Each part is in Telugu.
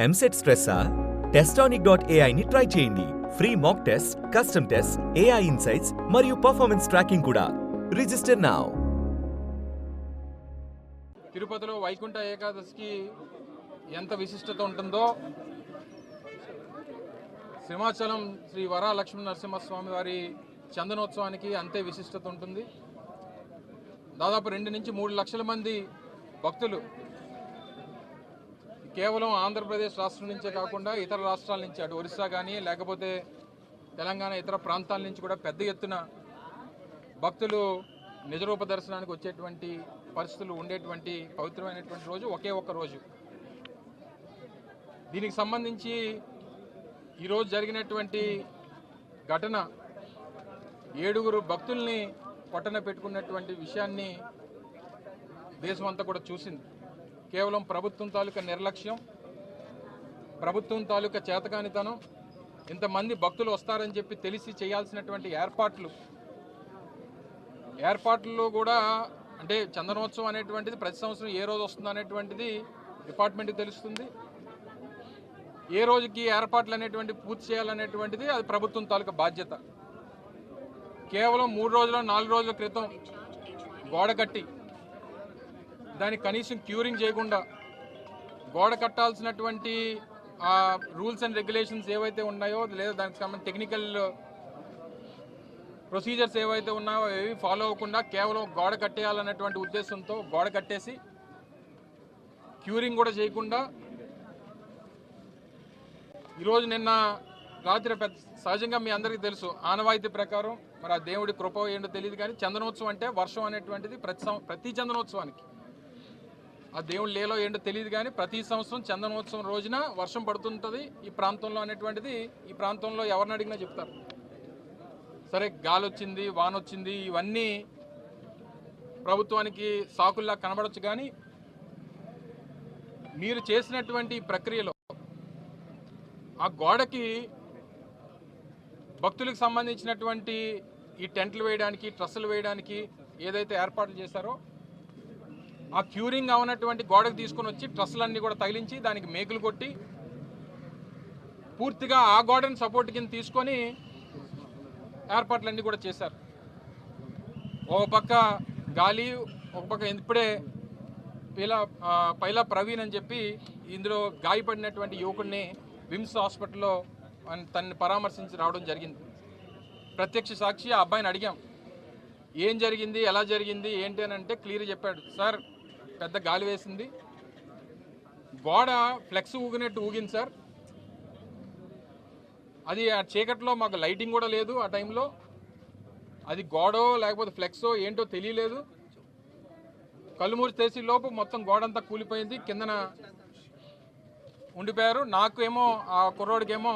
ఎంసెట్ స్ట్రెస్సా? టెస్టానిక్.ai ని ట్రై చేయండి. Free mock test, custom test, AI insights మరియు పర్ఫార్మెన్స్ ట్రాకింగ్ కూడా. Register now. తిరుపతిలో వైకుంఠ ఏకాదశికి ఎంత విశిష్టత ఉంటుందో సింహాచలం శ్రీ వరా లక్ష్మీ నరసింహస్వామి వారి చందనోత్సవానికి అంతే విశిష్టత ఉంటుంది. దాదాపు 2 నుంచి 3 లక్షల మంది భక్తులు కేవలం ఆంధ్రప్రదేశ్ రాష్ట్రం నుంచే కాకుండా ఇతర రాష్ట్రాల నుంచి, అటు ఒరిస్సా కానీ లేకపోతే తెలంగాణ ఇతర ప్రాంతాల నుంచి కూడా పెద్ద ఎత్తున భక్తులు నిజరూప దర్శనానికి వచ్చేటువంటి పరిస్థితులు ఉండేటువంటి పవిత్రమైనటువంటి రోజు ఒకే ఒక్క రోజు. దీనికి సంబంధించి ఈరోజు జరిగినటువంటి ఘటన 7 భక్తుల్ని పొట్టన పెట్టుకున్నటువంటి విషయాన్ని దేశం అంతా కూడా చూసింది. కేవలం ప్రభుత్వం తాలూకా నిర్లక్ష్యం, ప్రభుత్వం తాలూకా చేతకానితనం, ఇంతమంది భక్తులు వస్తారని చెప్పి తెలిసి చేయాల్సినటువంటి ఏర్పాట్లు కూడా, అంటే చందనోత్సవం అనేటువంటిది ప్రతి సంవత్సరం ఏ రోజు వస్తుంది అనేటువంటిది డిపార్ట్మెంట్కి తెలుస్తుంది. ఏ రోజుకి ఏర్పాట్లు అనేటువంటి పూర్తి చేయాలనేటువంటిది అది ప్రభుత్వం తాలూకా బాధ్యత. కేవలం 3 రోజుల 4 రోజుల క్రితం గోడ కట్టి దానికి కనీసం క్యూరింగ్ చేయకుండా, గోడ కట్టాల్సినటువంటి రూల్స్ అండ్ రెగ్యులేషన్స్ ఏవైతే ఉన్నాయో లేదా దానికి సంబంధించిన టెక్నికల్ ప్రొసీజర్స్ ఏవైతే ఉన్నాయో అవి ఫాలో అవ్వకుండా కేవలం గోడ కట్టేయాలన్నటువంటి ఉద్దేశంతో గోడ కట్టేసి క్యూరింగ్ కూడా చేయకుండా ఈరోజు నిన్న రాత్రి సహజంగా మీ అందరికీ తెలుసు, ఆనవాయితీ ప్రకారం మరి ఆ దేవుడి కృప ఏంటో తెలియదు కానీ చందనోత్సవం అంటే వర్షం అనేటువంటిది ప్రతి చందనోత్సవానికి ఆ దేవుడి లేలో ఏంటో తెలియదు కానీ ప్రతి సంవత్సరం చందనోత్సవం రోజున వర్షం పడుతుంటుంది ఈ ప్రాంతంలో అనేటువంటిది ఈ ప్రాంతంలో ఎవరిని అడిగినా చెప్తారు. సరే, గాలి వచ్చింది, వాన వచ్చింది, ఇవన్నీ ప్రభుత్వానికి సాకుల్లా కనబడవచ్చు. కానీ మీరు చేసినటువంటి ప్రక్రియలో ఆ గోడకి భక్తులకు సంబంధించినటువంటి ఈ టెంట్లు వేయడానికి, ట్రస్సులు వేయడానికి ఏదైతే ఏర్పాట్లు చేశారో ఆ క్యూరింగ్ అవనటువంటి గోడకు తీసుకొని వచ్చి ట్రస్సులన్నీ కూడా తగిలించి దానికి మేకులు కొట్టి పూర్తిగా ఆ గోడని సపోర్ట్ కింద తీసుకొని ఏర్పాట్లన్నీ కూడా చేశారు. ఒక పక్క గాలి, ఒక పక్క ఇప్పుడే పైలా ప్రవీణ్ అని చెప్పి ఇందులో గాయపడినటువంటి యువకుడిని విమ్స్ హాస్పిటల్లో తనని పరామర్శించి రావడం జరిగింది. ప్రత్యక్ష సాక్షి ఆ అబ్బాయిని అడిగాం, ఏం జరిగింది, ఎలా జరిగింది, ఏంటి అని అంటే క్లియర్ చెప్పాడు. సార్, పెద్ద గాలి వేసింది, గోడ ఫ్లెక్స్ ఊగినట్టు ఊగింది సార్. అది ఆ చీకట్లో మాకు లైటింగ్ కూడా లేదు ఆ టైంలో, అది గోడో లేకపోతే ఫ్లెక్సో ఏంటో తెలియలేదు. కళ్ళుమూరి చేసి లోపు మొత్తం గోడంతా కూలిపోయింది, కిందన ఉండిపోయారు. నాకేమో ఆ కుర్రోడికేమో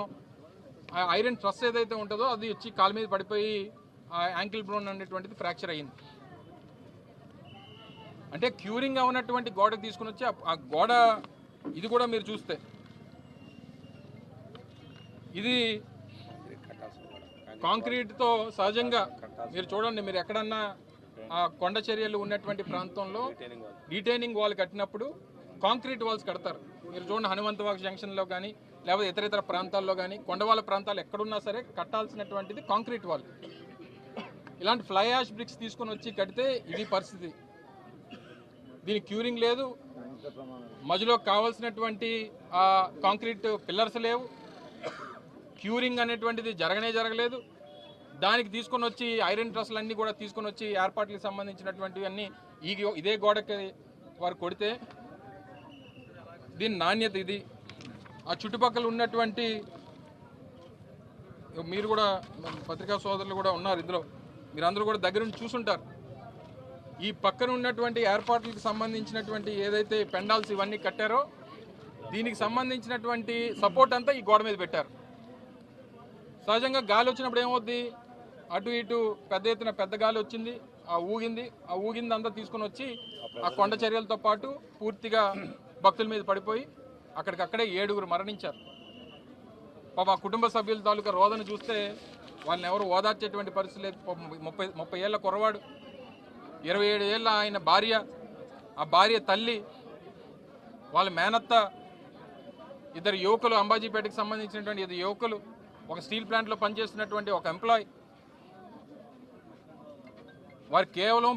ఆ ఐరన్ ట్రస్ ఏదైతే ఉంటుందో అది వచ్చి కాలు మీద పడిపోయి ఆ యాంకిల్ బ్రోన్ అనేటువంటిది ఫ్రాక్చర్ అయ్యింది. అంటే క్యూరింగ్ అవునటువంటి గోడకు తీసుకుని వచ్చి ఆ గోడ ఇది కూడా మీరు చూస్తే ఇది కాంక్రీట్తో సహజంగా మీరు చూడండి, మీరు ఎక్కడన్నా ఆ కొండ చర్యలు ఉన్నటువంటి ప్రాంతంలో రిటైనింగ్ వాల్ కట్టినప్పుడు కాంక్రీట్ వాల్స్ కడతారు. మీరు చూడండి, హనుమంతవాక్ జంక్షన్లో కానీ లేకపోతే ఇతర ప్రాంతాల్లో కానీ కొండవాళ్ళ ప్రాంతాలు ఎక్కడున్నా సరే కట్టాల్సినటువంటిది కాంక్రీట్ వాల్. ఇలాంటి ఫ్లై యాష్ బ్రిక్స్ తీసుకొని వచ్చి కడితే ఇది పరిస్థితి. దీనికి క్యూరింగ్ లేదు, మధ్యలో కావాల్సినటువంటి కాంక్రీట్ పిల్లర్స్ లేవు, క్యూరింగ్ అనేటువంటిది జరగలేదు. దానికి తీసుకొని వచ్చి ఐరన్ ట్రస్లు అన్నీ కూడా తీసుకొని వచ్చి ఏర్పాట్లకు సంబంధించినటువంటివి అన్నీ ఇదే గోడకి వారు కొడితే దీని నాణ్యత ఇది. ఆ చుట్టుపక్కల ఉన్నటువంటి మీరు కూడా పత్రికా సోదరులు కూడా ఉన్నారు ఇందులో, మీరందరూ కూడా దగ్గర నుంచి చూసుంటారు. ఈ పక్కన ఉన్నటువంటి ఏర్పాట్లకు సంబంధించినటువంటి ఏదైతే పెండాల్స్ ఇవన్నీ కట్టారో దీనికి సంబంధించినటువంటి సపోర్ట్ అంతా ఈ గోడ మీద పెట్టారు. సహజంగా గాలి వచ్చినప్పుడు ఏమవుద్ది, అటు ఇటు పెద్ద గాలి వచ్చింది, ఆ ఊగింది అంతా తీసుకొని వచ్చి ఆ కొండ చర్యలతో పాటు పూర్తిగా భక్తుల మీద పడిపోయి అక్కడికక్కడే 7 మరణించారు. పాప ఆ కుటుంబ సభ్యుల తాలూకా రోదన చూస్తే వాళ్ళని ఎవరు ఓదార్చేటువంటి పరిస్థితి లేదు. 30 ఏళ్ల కుర్రవాడు, 27 ఏళ్ళ ఆయన భార్య, ఆ భార్య తల్లి, వాళ్ళ మేనత్త, ఇద్దరు యువకులు అంబాజీపేటకి సంబంధించినటువంటి ఇద్దరు యువకులు ఒక స్టీల్ ప్లాంట్లో పనిచేస్తున్నటువంటి ఒక ఎంప్లాయ్ వారు కేవలం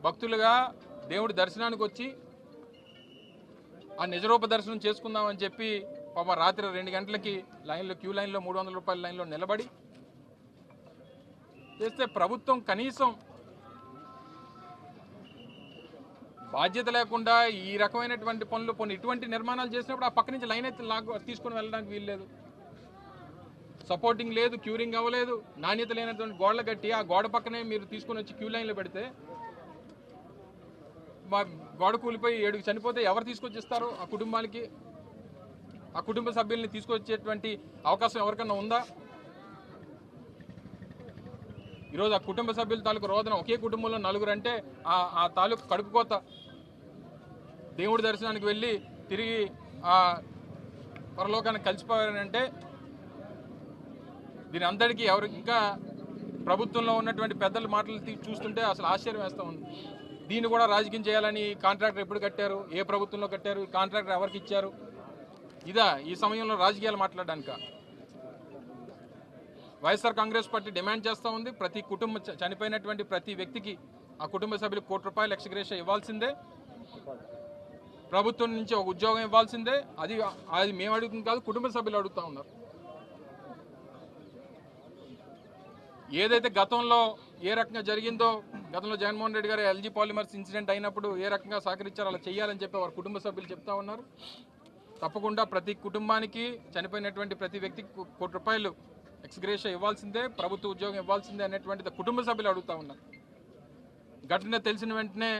భక్తులుగా దేవుడి దర్శనానికి వచ్చి ఆ నిజరూప దర్శనం చేసుకుందామని చెప్పి పాప రాత్రి 2 గంటలకి క్యూ లైన్లో 300 రూపాయల లైన్లో నిలబడి చేస్తే ప్రభుత్వం కనీసం బాధ్యత లేకుండా ఈ రకమైనటువంటి పనులు ఇటువంటి నిర్మాణాలు చేసినప్పుడు ఆ పక్క నుంచి లైన్ అయితే తీసుకొని వెళ్ళడానికి వీల్లేదు. సపోర్టింగ్ లేదు, క్యూరింగ్ అవ్వలేదు, నాణ్యత లేనటువంటి గోడలు కట్టి ఆ గోడ పక్కనే మీరు తీసుకొని వచ్చి క్యూ లైన్లో పెడితే మా గోడ కూలిపోయి 7 చనిపోతే ఎవరు తీసుకొచ్చిస్తారు ఆ కుటుంబానికి? ఆ కుటుంబ సభ్యుల్ని తీసుకొచ్చేటువంటి అవకాశం ఎవరికన్నా ఉందా? ఈరోజు ఆ కుటుంబ సభ్యుల తాలూకు రోదన ఒకే కుటుంబంలో 4 అంటే ఆ తాలూకు కడుపుకోత దేవుడి దర్శనానికి వెళ్ళి తిరిగి ఆ పరలోకానికి కలిసిపోయారంటే దీని అందరికీ ఎవరు ఇంకా ప్రభుత్వంలో ఉన్నటువంటి పెద్దల మాటలు చూస్తుంటే అసలు ఆశ్చర్యం వేస్తూ ఉంది. దీన్ని కూడా రాజకీయం చేయాలని కాంట్రాక్టర్ ఎప్పుడు కట్టారు, ఏ ప్రభుత్వంలో కట్టారు, కాంట్రాక్టర్ ఎవరికి ఇచ్చారు, ఇదా ఈ సమయంలో రాజకీయాలు మాట్లాడడానిక? వైఎస్ఆర్ కాంగ్రెస్ పార్టీ డిమాండ్ చేస్తూ ఉంది ప్రతి కుటుంబం చనిపోయినటువంటి ప్రతి వ్యక్తికి ఆ కుటుంబ సభ్యులకు ₹1 కోటి ఎక్స్గ్రేషియా ఇవ్వాల్సిందే, ప్రభుత్వం నుంచి ఒక ఉద్యోగం ఇవ్వాల్సిందే. అది మేము అడుగుతుంది కాదు, కుటుంబ సభ్యులు అడుగుతూ ఉన్నారు. ఏదైతే గతంలో ఏ రకంగా జరిగిందో, గతంలో జగన్మోహన్ రెడ్డి గారు ఎల్జీ పాలిమర్స్ ఇన్సిడెంట్ అయినప్పుడు ఏ రకంగా సహకరించారో అలా చేయాలని చెప్పి వారి కుటుంబ సభ్యులు చెప్తా ఉన్నారు. తప్పకుండా ప్రతి కుటుంబానికి చనిపోయినటువంటి ప్రతి వ్యక్తికి ₹1 కోటి ఎక్స్గ్రేషియా ఇవ్వాల్సిందే, ప్రభుత్వ ఉద్యోగం ఇవ్వాల్సిందే అనేటువంటిది కుటుంబ సభ్యులు అడుగుతూ ఉన్నారు. ఘటన తెలిసిన వెంటనే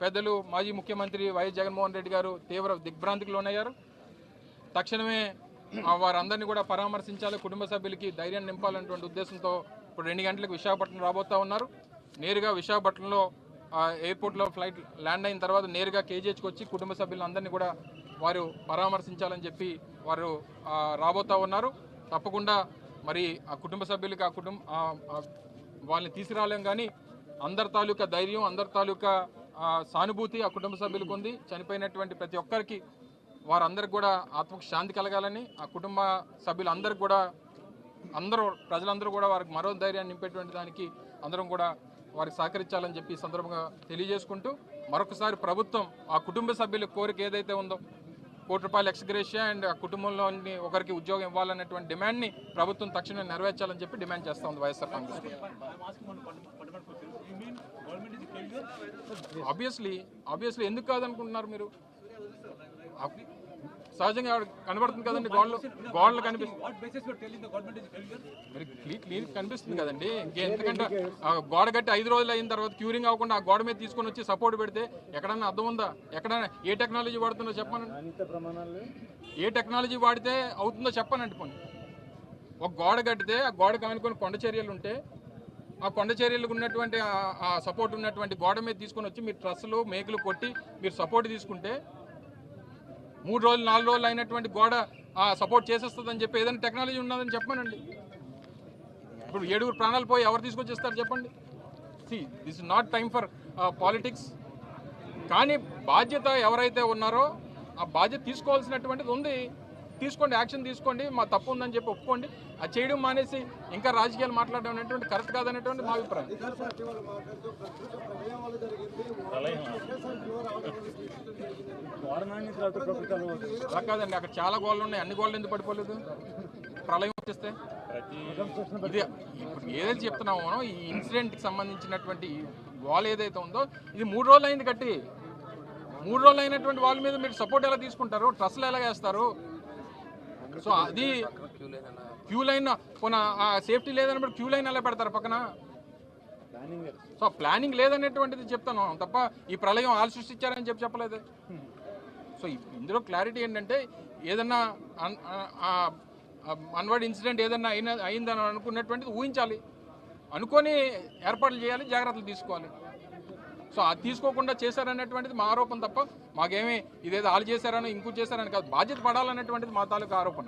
పెద్దలు మాజీ ముఖ్యమంత్రి వైఎస్ జగన్మోహన్ రెడ్డి గారు తీవ్ర దిగ్భ్రాంతికి లోనయ్యారు. తక్షణమే వారందరినీ కూడా పరామర్శించాలి, కుటుంబ సభ్యులకి ధైర్యాన్ని నింపాలనేటువంటి ఉద్దేశంతో ఇప్పుడు 2 గంటలకు విశాఖపట్నం రాబోతూ ఉన్నారు. నేరుగా విశాఖపట్నంలో ఎయిర్పోర్ట్లో ఫ్లైట్ ల్యాండ్ అయిన తర్వాత నేరుగా కేజీహెచ్కి వచ్చి కుటుంబ సభ్యులందరినీ కూడా వారు పరామర్శించాలని చెప్పి వారు రాబోతూ ఉన్నారు. తప్పకుండా మరి ఆ కుటుంబ సభ్యులకి వాళ్ళని తీసుకురాలేం, కానీ అందరి తాలూకా ధైర్యం, అందరి తాలూకా సానుభూతి ఆ కుటుంబ సభ్యులకు ఉంది. చనిపోయినటువంటి ప్రతి ఒక్కరికి వారందరికి కూడా ఆత్మకు శాంతి కలగాలని, ఆ కుటుంబ సభ్యులందరికీ కూడా ప్రజలందరూ కూడా వారికి మరో ధైర్యాన్ని నింపేటువంటి దానికి అందరం కూడా వారికి సహకరించాలని చెప్పి సందర్భంగా తెలియజేసుకుంటూ, మరొకసారి ప్రభుత్వం ఆ కుటుంబ సభ్యుల కోరిక ఏదైతే ఉందో ₹1 కోటి ఎక్స్గ్రేషియా అండ్ ఆ కుటుంబంలోని ఒకరికి ఉద్యోగం ఇవ్వాలనేటువంటి డిమాండ్ని ప్రభుత్వం తక్షణమే నెరవేర్చాలని చెప్పి డిమాండ్ చేస్తూ ఉంది వైఎస్ఆర్ కాంగ్రెస్. ఆబ్వియస్లీ ఎందుకు కాదనుకుంటున్నారు మీరు? సహజంగా కనబడుతుంది కదండి, గోడలు కనిపిస్తుంది కదండి. ఇంకెందుకంటే గోడ కట్టి 5 రోజులు అయిన తర్వాత క్యూరింగ్ అవ్వకుండా ఆ గోడ మీద తీసుకొని వచ్చి సపోర్ట్ పెడితే ఎక్కడన్నా అర్థం ఉందా? ఎక్కడైనా ఏ టెక్నాలజీ వాడుతుందో చెప్పానండి, ఏ టెక్నాలజీ వాడితే అవుతుందో చెప్పానండి. పోనీ ఒక గోడ కట్టితే ఆ గోడకు అనుకుని కొండ చర్యలు ఉంటే ఆ కొండ చర్యలకు ఉన్నటువంటి ఆ సపోర్ట్ ఉన్నటువంటి గోడ మీద తీసుకొని వచ్చి మీరు ట్రస్సులు మేకులు కొట్టి మీరు సపోర్ట్ తీసుకుంటే 3 రోజులు 4 రోజులు అయినటువంటి గోడ సపోర్ట్ చేసేస్తుందని చెప్పి ఏదైనా టెక్నాలజీ ఉన్నదని చెప్పానండి. ఇప్పుడు 7 ప్రాణాలు పోయి ఎవరు తీసుకొచ్చేస్తారు చెప్పండి? This is not time for politics. కానీ బాధ్యత ఎవరైతే ఉన్నారో ఆ బాధ్యత తీసుకోవాల్సినటువంటిది ఉంది. తీసుకోండి, యాక్షన్ తీసుకోండి, మా తప్పు ఉందని చెప్పి ఒప్పుకోండి. అది చేయడం మానేసి ఇంకా రాజకీయాలు మాట్లాడడం అనేటువంటి కరెక్ట్ కాదనేటువంటి మా అభిప్రాయం. అలా కాదండి, అక్కడ చాలా గోళ్ళు ఉన్నాయి, అన్ని గోళ్ళు ఎందుకు పడిపోలేదు? ప్రళయం వచ్చేస్తే ఇది ఇప్పుడు ఏదైతే చెప్తున్నామో మనం, ఈ ఇన్సిడెంట్కి సంబంధించినటువంటి వాల్ ఏదైతే ఉందో ఇది 3 రోజులు అయింది కట్టి. 3 రోజులు అయినటువంటి వాళ్ళ మీద మీరు సపోర్ట్ ఎలా తీసుకుంటారు? ట్రస్ట్లు ఎలా వేస్తారు? సో అది క్యూ లైన్ పోనా సేఫ్టీ లేదన్నప్పుడు క్యూ లైన్ ఎలా పెడతారు పక్కన? సో ప్లానింగ్ లేదనేటువంటిది చెప్తాను తప్ప ఈ ప్రళయం వాళ్ళు సృష్టించారని చెప్పలేదు. సో ఇందులో క్లారిటీ ఏంటంటే ఏదన్నా అన్వర్డ్ ఇన్సిడెంట్ ఏదన్నా అయిందని అనుకున్నటువంటిది ఊహించాలి, అనుకొని ఏర్పాట్లు చేయాలి, జాగ్రత్తలు తీసుకోవాలి. సో అది తీసుకోకుండా చేశారనేటువంటిది మా ఆరోపణ తప్ప మాకేమీ ఇదేదో వాళ్ళు చేశారని ఇంకూ చేశారని కాదు. బాధ్యత పడాలనేటువంటిది మా తాలూకా ఆరోపణ.